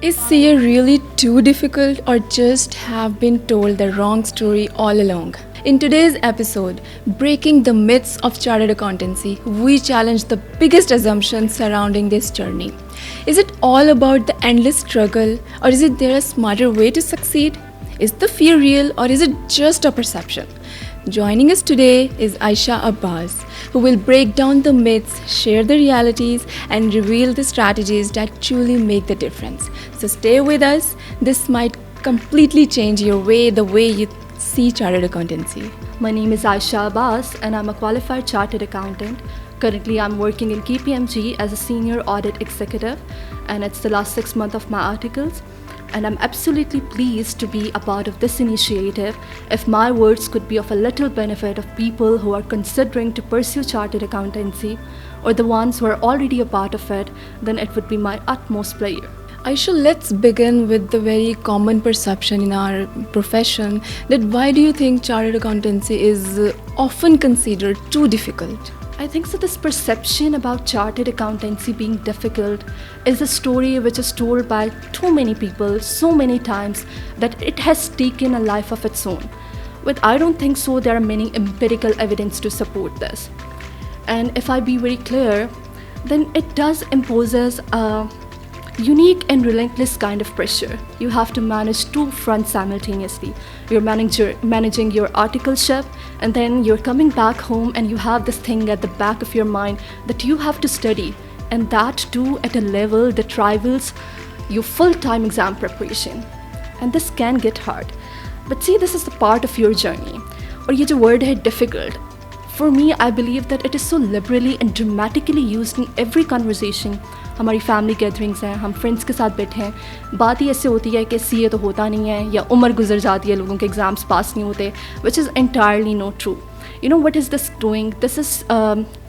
Is CA really too difficult or just have been told the wrong story all along? In today's episode, Breaking the Myths of Chartered Accountancy, we challenge the biggest assumptions surrounding this journey. Is it all about the endless struggle, or is it there a smarter way to succeed? Is the fear real, or is it just a perception? Joining us today is Aisha Abbas, who will break down the myths, share the realities, and reveal the strategies that truly make the difference. So stay with us. This might completely change the way you see chartered accountancy. My name is Aisha Abbas and I'm a qualified chartered accountant. Currently, I'm working in KPMG as a senior audit executive, and it's the last 6 months of my articles. And I'm absolutely pleased to be a part of this initiative. If my words could be of a little benefit of people who are considering to pursue chartered accountancy or the ones who are already a part of it, then it would be my utmost pleasure. Aisha, let's begin with the very common perception in our profession that why do you think chartered accountancy is often considered too difficult? I think so. This perception about chartered accountancy being difficult is a story which is told by too many people so many times that it has taken a life of its own. But I don't think so. There are many empirical evidence to support this. And if I be very clear, then it does imposes a unique and relentless kind of pressure. You have to manage two fronts simultaneously. You're managing your articleship, and then you're coming back home and you have this thing at the back of your mind that you have to study, and that too at a level that rivals your full-time exam preparation. And this can get hard. But see, this is the part of your journey. Or ye jo word hai difficult. For me, I believe that it is so liberally and dramatically used in every conversation. हमारी family gatherings हैं, हम friends के साथ बैठे हैं, बात ही ऐसे होती है कि सीए तो होता नहीं है या उम्र गुजर जाती है, लोगों के एग्ज़ाम्स पास नहीं होते, which is entirely not true. You know what is this doing? This is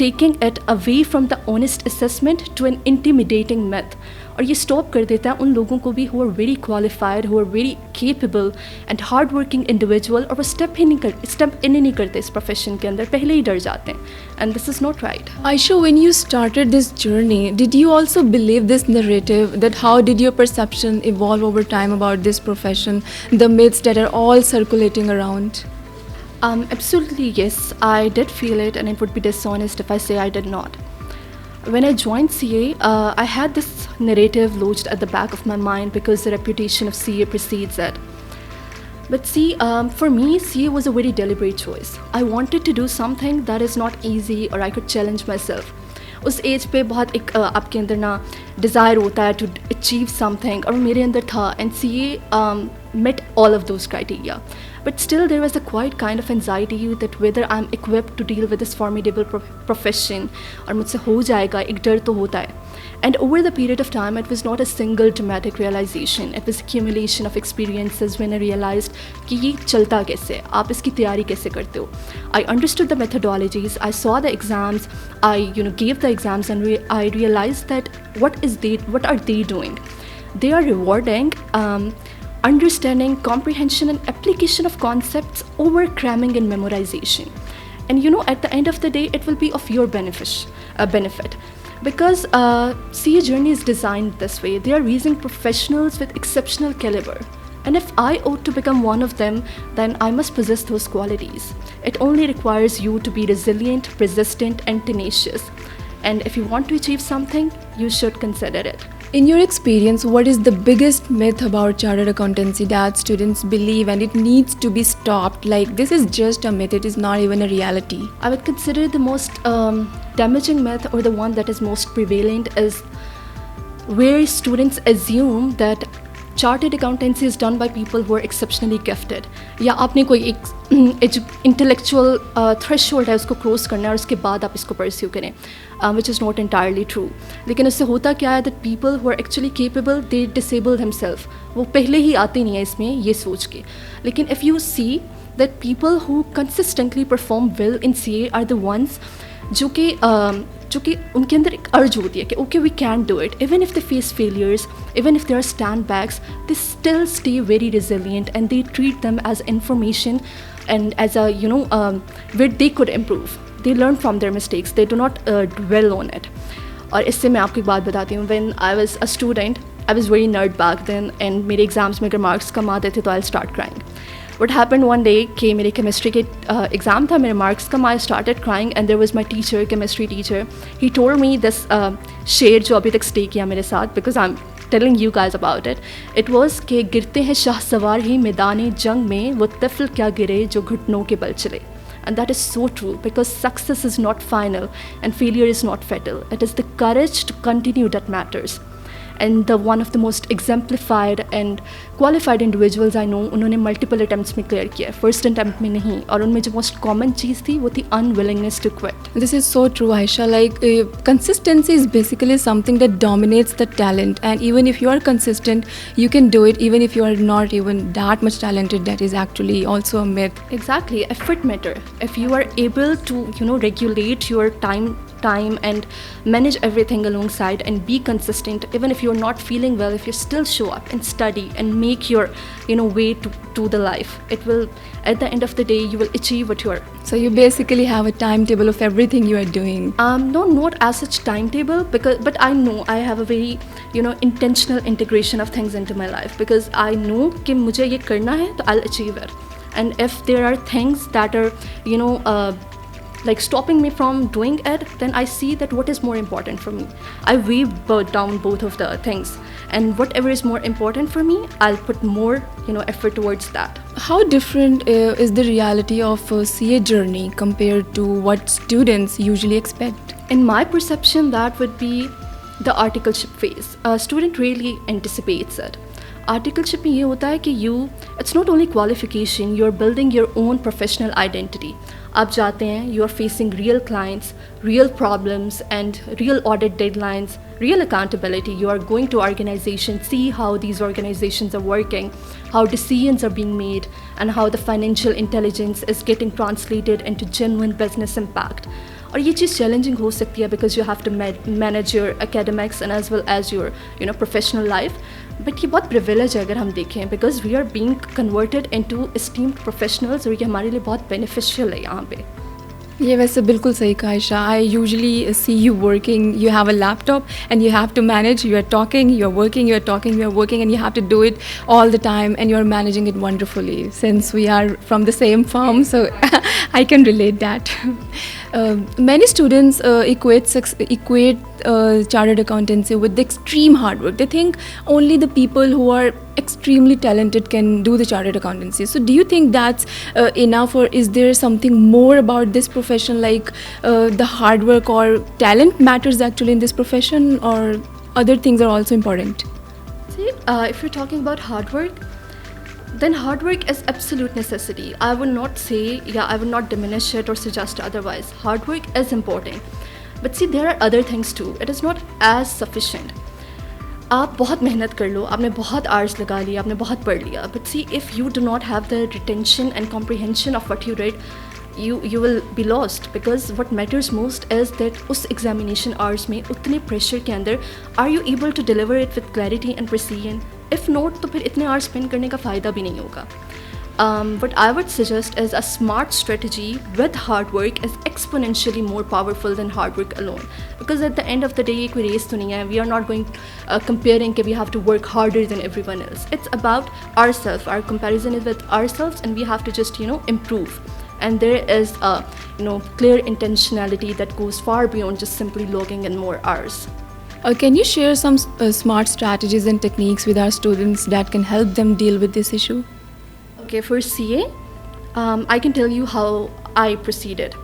taking it away from the honest assessment to an intimidating myth. और ये स्टॉप कर देता है उन लोगों को भी who are very qualified, who are very capable and hard working individual, और वो स्टेप इन ही नहीं करते इस प्रोफेशन के अंदर, पहले ही डर जाते हैं. And this is not right. Aisha, when you started this journey, did you also believe this narrative? That how did your perception evolve over time about this profession, the myths that are all circulating around? Absolutely yes, I did feel it, and it would be dishonest if I say I did not. When I joined CA, I had this narrative lodged at the back of my mind because the reputation of CA precedes it. But see, for me, CA was a very deliberate choice. I wanted to do something that is not easy, or I could challenge myself. उस as पे बहुत एक आपके अंदर ना desire होता है to achieve something, और मेरे अंदर था, and CA met all of those criteria. But still there was a quiet kind of anxiety that whether I'm equipped to deal with this formidable profession, और मुझसे हो जाएगा, एक डर तो होता है. And over the period of time, it was not a single dramatic realization. It was accumulation of experiences when I realized कि ये चलता कैसे, आप इसकी तैयारी कैसे करते हो. I understood the methodologies, I saw the exams, I gave the exams, and I realized that what are they doing? They are rewarding understanding, comprehension, and application of concepts over cramming and memorization. And at the end of the day, it will be of your benefit. Because CA journey is designed this way. They are raising professionals with exceptional caliber. And if I ought to become one of them, then I must possess those qualities. It only requires you to be resilient, persistent, and tenacious. And if you want to achieve something, you should consider it. In your experience, what is the biggest myth about chartered accountancy that students believe and it needs to be stopped? Like, this is just a myth, it is not even a reality. I would consider the most damaging myth, or the one that is most prevalent, is where students assume that chartered accountancy is done by people who are exceptionally gifted, या आपने कोई एक intellectual threshold है उसको cross करना है और उसके बाद आप इसको परस्यू करें, which is not entirely true. लेकिन उससे होता क्या है that people who are actually capable, they disable themselves. वो पहले ही आते नहीं है इसमें ये सोच के. लेकिन if you see that people who consistently perform well in CA are the ones जो कि उनके अंदर एक अर्ज होती है कि okay we can do it, even if they face failures, even if they are stand backs, they still stay very resilient, and they treat them as information and as a where they could improve. They learn from their mistakes, they do not dwell on it. और इससे मैं आपको एक बात बताती हूँ. When I was a student, I was very nerd back then, and मेरे exams में अगर मार्क्स कम आते थे तो I'll start crying. What happened one day कि मेरे chemistry के एग्ज़ाम था, मेरे मार्क्स कम आए, started crying, and there was my teacher, chemistry teacher. He told me this शेर जो अभी तक stay किया मेरे साथ, because I'm telling you guys about it. It was कि गिरते हैं शाह सवार ही मैदान जंग में, वो तिफ़ल क्या गिरे जो घुटनों के बल चले. And that is so true, because success is not final and failure is not fatal. It is the courage to continue that matters. And the one of the most exemplified and qualified individuals I know, उन्होंने multiple attempts में clear किया, first attempt में नहीं. और उनमें जो most common चीज़ थी वो थी unwillingness to quit. This is so true, Aisha. Like consistency is basically something that dominates the talent, and even if you are consistent, you can do it. Even if you are not even that much talented, that is actually also a myth. Exactly, effort matter. If you are able to, regulate your time and manage everything alongside and be consistent, even if you're not feeling well, if you still show up and study and make your way to the life, it will, at the end of the day, you will achieve what you are. So you basically have a timetable of everything you are doing. No, not as such timetable, but I know I have a very intentional integration of things into my life, because I know कि मुझे ये करना है तो I'll achieve it. And if there are things that are like stopping me from doing it, then I see that what is more important for me. I weigh down both of the things, and whatever is more important for me, I'll put more effort towards that. How different is the reality of a CA journey compared to what students usually expect? In my perception, that would be the articleship phase. A student really anticipates it. Articleship में ये होता है कि it's not only qualification, you're building your own professional identity. आप जाते हैं, you are facing real clients, real problems and real audit deadlines, real accountability. You are going to organizations, see how these organizations are working, how decisions are being made, and how the financial intelligence is getting translated into genuine business impact. और ये चीज़ challenging हो सकती है because you have to manage your academics and as well as your professional life. But ये बहुत privilege है अगर हम देखें, because we are being converted into esteemed professionals, और ये हमारे लिए बहुत बेनिफिशियल है यहाँ पे. ये वैसे बिल्कुल सही कहा Ayesha. I usually see you working, you have a laptop and you have to manage, you are talking, you are working, you are talking, you are working, and you have to do it all the time, and you are managing it wonderfully. Since we are from the same firm, so I can relate that. Many students equate chartered accountancy with the extreme hard work. They think only the people who are extremely talented can do the chartered accountancy. So do you think that's enough, or is there something more about this profession, like the hard work or talent matters actually in this profession, or other things are also important? See, if you're talking about hard work, then hard work is absolute necessity. I would not say, I would not diminish it or suggest otherwise. Hard work is important. But see, there are other things too. It is not as sufficient. आप बहुत मेहनत कर लो, आपने बहुत hours लगा लिया, आपने बहुत पढ़ लिया, but see, if you do not have the retention and comprehension of what you read, you will be lost, because what matters most is that उस examination hours में उतने pressure के अंदर are you able to deliver it with clarity and precision? If not, तो फिर इतने hours spend करने का फ़ायदा भी नहीं होगा. What I would suggest is a smart strategy with hard work is exponentially more powerful than hard work alone, because at the end of the day कोई race तो नहीं है. We are not going comparing कि we have to work harder than everyone else. It's about ourselves. Our comparison is with ourselves, and we have to just improve. And there is a clear intentionality that goes far beyond just simply logging in more hours. Can you share some smart strategies and techniques with our students that can help them deal with this issue? Okay, for CA, I can tell you how I proceeded.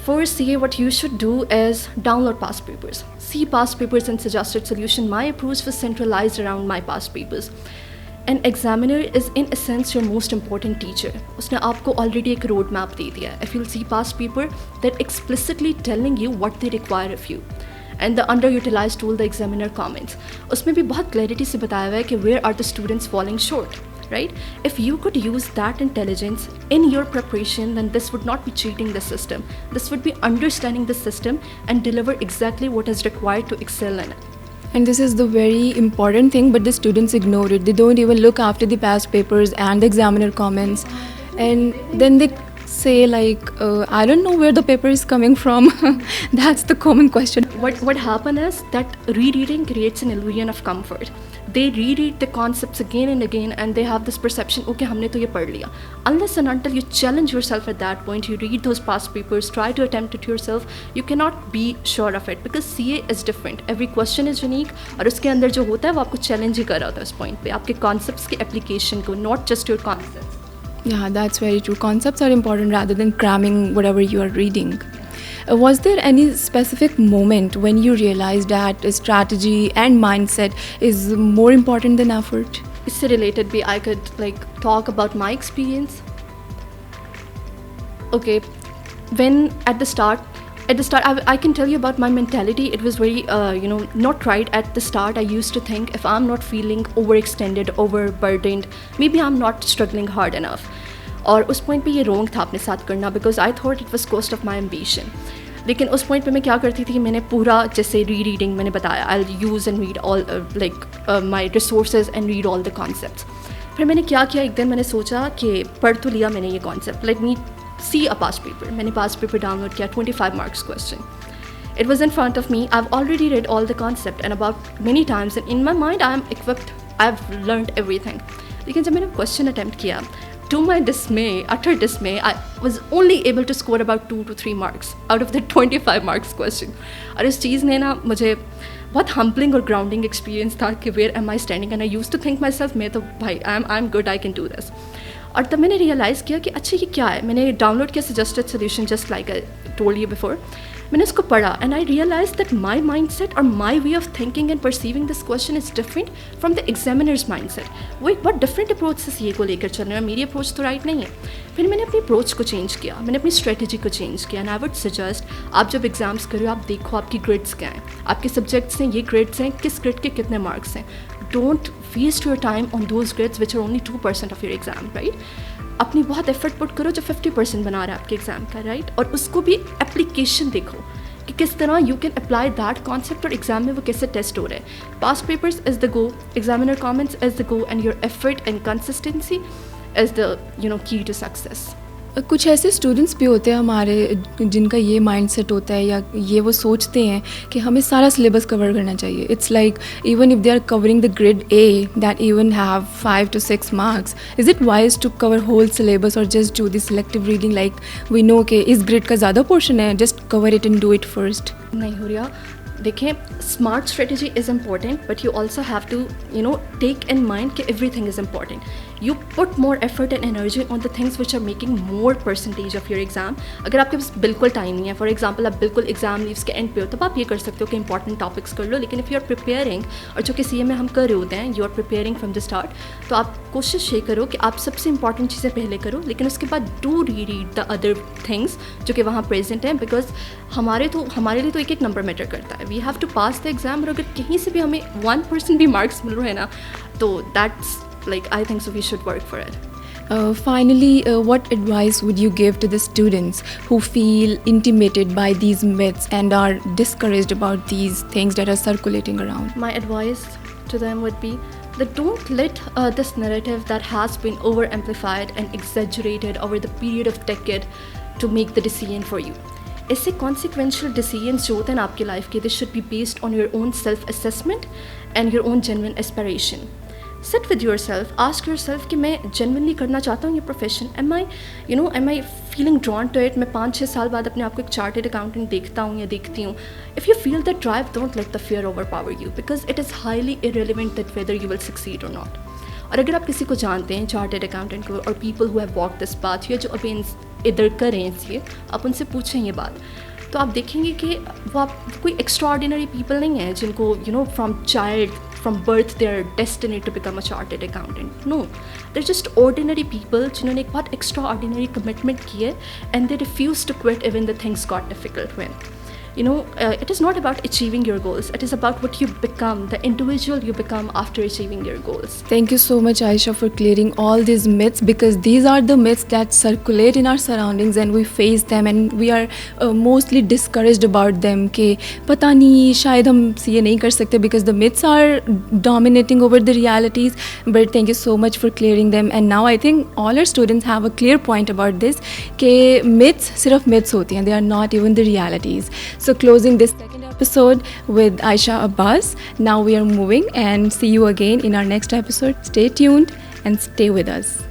For CA, what you should do is download past papers. See past papers and suggested solution. My approach was centralized around my past papers. An examiner is in a sense your most important teacher. उसने आपको already एक road map दे दिया है. If you'll see past paper that explicitly telling you what they require of you. And the underutilized tool, the examiner comments, उसमें भी बहुत clarity से बताया हुआ है कि where are the students falling short, right? If you could use that intelligence in your preparation, then this would not be cheating the system. This would be understanding the system and deliver exactly what is required to excel in it. And this is the very important thing, but the students ignore it. They don't even look after the past papers and the examiner comments, and then they say like, I don't know where the paper is coming from. That's the common question. What happened is that rereading creates an illusion of comfort. They reread the concepts again and again, and they have this perception, okay, हमने तो ये पढ़ लिया. Unless and until you challenge yourself at that point, you read those past papers, try to attempt it yourself, you cannot be sure of it, because CA is different. Every question is unique, और उसके अंदर जो होता है वो आपको challenge ही कर रहा होता है उस point पे, आपके concepts की application को, not just your concepts. Yeah, that's very true. Concepts are important rather than cramming whatever you are reading. Was there any specific moment when you realized that strategy and mindset is more important than effort? इससे related भी I could like talk about my experience. Okay, when at the start I can tell you about my mentality. It was very not right at the start. I used to think if I'm not feeling overextended, overburdened, maybe I'm not struggling hard enough. और उस point पे ये wrong था अपने साथ करना, because I thought it was cost of my ambition. लेकिन उस पॉइंट पे मैं क्या करती थी कि मैंने पूरा जैसे रीडिंग मैंने बताया, I use and read all like my resources and read all the concepts. फिर मैंने क्या किया, एक दिन मैंने सोचा कि पढ़ तो लिया मैंने ये concept, let me see a past paper. मैंने पास्ट पेपर डाउनलोड किया, 25 marks question. It was in front of me. I've already read all the concept and about many times, and in my mind I am equipped. I've learned everything. लेकिन जब मैंने question attempt किया, to my dismay, utter dismay, I was only able to score about 2 to 3 marks out of the 25 marks question. और इस चीज़ ने ना मुझे बहुत humbling और grounding experience था कि where am I standing, and I used to think myself मैं तो भाई I'm good, I can do this. और तब मैंने रियलाइज़ किया कि अच्छा ये क्या है. मैंने डाउनलोड किया suggested solution just like I told you before. मैंने उसको पढ़ा and I realize that my mind set और my way of thinking and perceiving this question is different from the examiner's mind set. वो एक बहुत different approach से CA को लेकर चल रहे हैं, मेरी अप्रोच तो राइट नहीं है. फिर मैंने अपनी अप्रोच को चेंज किया, मैंने अपनी स्ट्रेटजी को चेंज किया. एंड आई वुड सजेस्ट आप जब एग्जाम्स करो आप देखो आपकी ग्रेड्स क्या हैं, आपके सब्जेक्ट्स हैं, ये ग्रेड्स हैं, किस ग्रेड के कितने मार्क्स हैं. Don't waste your time on those grades which are only 2% of your exam, right. अपनी बहुत एफर्ट पुट करो जो 50% बना रहा है आपके एग्जाम का, राइट. और उसको भी एप्लीकेशन देखो कि किस तरह you can apply that concept और एग्जाम में वो कैसे टेस्ट हो रहे हैं. Past papers is the go, examiner comments is the go, and your effort and consistency is the key to success. कुछ ऐसे स्टूडेंट्स भी होते हैं हमारे जिनका ये माइंडसेट होता है या ये वो सोचते हैं कि हमें सारा सिलेबस कवर करना चाहिए. It's like even if they are covering the grade A that even have 5 to 6 marks, is it wise to cover whole syllabus और just do the selective reading like we know कि इस grade का ज़्यादा portion है, just cover it and do it first. नहीं हो रहा. देखें, smart strategy is important, but you also have to take in mind कि everything is important. You put more effort and energy on the things which are making more percentage of your exam. अगर आपके पास बिल्कुल time नहीं है, for example आप बिल्कुल exam leaves के and पे हो, तब आप ये कर सकते हो कि इंपॉर्टेंट टॉपिक्स कर लो. लेकिन इफ़ यू आर प्रिपेयरिंग, और जो कि सीए में हम कर रहे होते हैं, you are preparing from the start, तो आप कोशिश ये करो कि आप सबसे इंपॉर्टेंट चीज़ें पहले करो, लेकिन उसके बाद do read the other things जो कि वहाँ प्रेजेंट हैं. बिकॉज हमारे लिए तो एक नंबर मैटर करता है. We have to pass the exam, और अगर कहीं से भी हमें 1% भी मार्क्स मिल रहे हैं ना, तो that's like I think so we should work for it. Finally, what advice would you give to the students who feel intimidated by these myths and are discouraged about these things that are circulating around? My advice to them would be that don't let this narrative that has been over amplified and exaggerated over the period of decade to make the decision for you. ऐसे consequential decisions जो होते हैं आपकी life के, they should be based on your own self-assessment and your own genuine aspiration. Sit with yourself, ask yourself कि मैं genuinely करना चाहता हूँ ये profession. am I feeling drawn to it? मैं 5-6 साल बाद अपने आप को एक चार्टेड अकाउंटेंट देखता हूँ या देखती हूँ. If you feel that drive, don't let the fear overpower you, because it is highly irrelevant that whether you will succeed or not. और अगर आप किसी को जानते हैं चार्टेड अकाउंटेंट को, और people who have walked this path, या जो अभी इधर कर रहे हैं इसलिए आप उनसे पूछें ये बात, तो आप देखेंगे कि वो आप कोई एक्स्ट्राऑर्डिनरी पीपल नहीं है जिनको from birth they are destined to become a chartered accountant. No, they're just ordinary people जिन्होंने एक बहुत extraordinary commitment की है, and they refuse to quit even the things got difficult when. it is not about achieving your goals. It is about what you become, the individual you become after achieving your goals. Thank you so much, Aisha, for clearing all these myths, because these are the myths that circulate in our surroundings and we face them and we are mostly discouraged about them कि पता नहीं शायद हम ये नहीं कर सकते because the myths are dominating over the realities. But thank you so much for clearing them, and now I think all our students have a clear point about this कि myths सिर्फ myths होती हैं, they are not even the realities. So closing this second episode with Aisha Abbas, now we are moving and see you again in our next episode. Stay tuned and stay with us.